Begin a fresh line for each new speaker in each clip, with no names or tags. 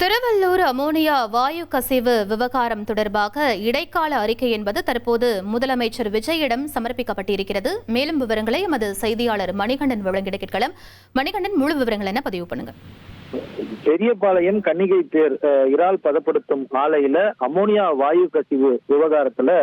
Tiruvallur ammonia வாயு கசிவு விவகாரம் தொடர்பாக இடைக்கால அறிக்கை என்பது தற்போது முதலமைச்சர் விஜயிடம் சமர்ப்பிக்கப்பட்டிருக்கிறது. மேலும் விவரங்களை எமது செய்தியாளர் மணிகண்டன் வழங்கிட கேட்கலாம். மணிகண்டன், முழு விவரங்கள் என்ன பதிவு பண்ணுங்க.
பெரியபாளையம் கன்னிகை தேர் இறால் பதப்படுத்தும் ஆலையில அமோனியா வாயு கசிவு விவகாரத்துல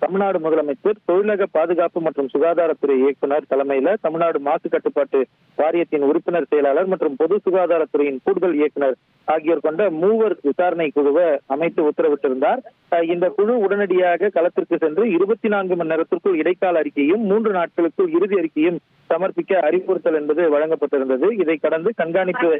தமிழ்நாடு முதலமைச்சர் தொழிலக பாதுகாப்பு மற்றும் சுகாதாரத்துறை இயக்குநர் தலைமையில தமிழ்நாடு மாசு கட்டுப்பாட்டு வாரியத்தின் உறுப்பினர் செயலாளர் மற்றும் பொது சுகாதாரத்துறையின் கூடுதல் இயக்குநர் ஆகியோர் கொண்ட மூவர் விசாரணை குழுவை அமைத்து உத்தரவிட்டிருந்தார். இந்த குழு உடனடியாக களத்திற்கு சென்று 24 மணி நேரத்திற்குள் இடைக்கால அறிக்கையும் 3 நாட்களுக்குள் இறுதி அறிக்கையும் சமர்ப்பிக்க அறிவுறுத்தல் என்பது வழங்கப்பட்டிருந்தது. இதை கடந்து கண்காணிப்பு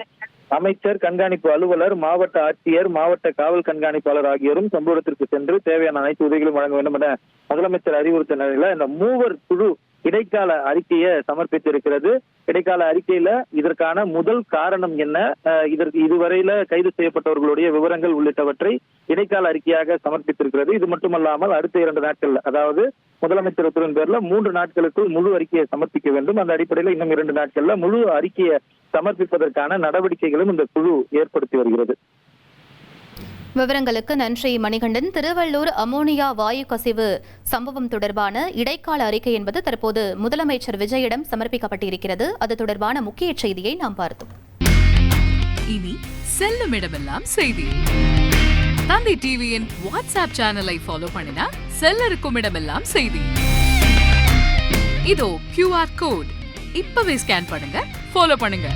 அமைச்சர், கண்காணிப்பு அலுவலர், மாவட்ட ஆட்சியர், மாவட்ட காவல் கண்காணிப்பாளர் ஆகியோரும் சம்பவத்திற்கு சென்று தேவையான அனைத்து உதவிகளும் வழங்க வேண்டும் என முதலமைச்சர் அறிவுறுத்த நிலையில இந்த மூவர் குழு இடைக்கால அறிக்கையை சமர்ப்பித்திருக்கிறது. இடைக்கால அறிக்கையில இதற்கான முதல் காரணம் என்ன, இதுவரையில கைது செய்யப்பட்டவர்களுடைய விவரங்கள் உள்ளிட்டவற்றை இடைக்கால அறிக்கையாக சமர்ப்பித்திருக்கிறது. இது மட்டுமல்லாமல் அடுத்த 2 நாட்கள், அதாவது முதலமைச்சர் உத்தரவின் பேர்ல 3 நாட்களுக்குள் முழு அறிக்கையை சமர்ப்பிக்க வேண்டும். அந்த அடிப்படையில் இன்னும் 2 நாட்கள்ல முழு அறிக்கையை சமர்ப்பிப்பதற்கான நடவடிக்கைகளும் இந்த குழு ஏற்படுத்தி வருகிறது.
விவரங்களுக்கு நன்றி மணிகண்டன். திருவள்ளூர் அமோனியா வாயு கசிவு சம்பவம் தொடர்பான இடைக்கால அறிக்கை என்பது தற்போது முதலமைச்சர் விஜயிடம் சமர்ப்பிக்கப்பட்டிருக்கிறது. அது தொடர்பான முக்கிய செய்தியை நாம் பார்த்தோம்.
இனி செல்லும் இடமெல்லாம் செய்தி. தந்தி டிவியின் வாட்ஸ்அப் சேனலை ஃபாலோ பண்ணினா செல்ல இருக்கும் இடமெல்லாம் செய்தி. இதோ QR கோட் இப்பவே ஸ்கேன் பண்ணுங்க, ஃபாலோ பண்ணுங்க.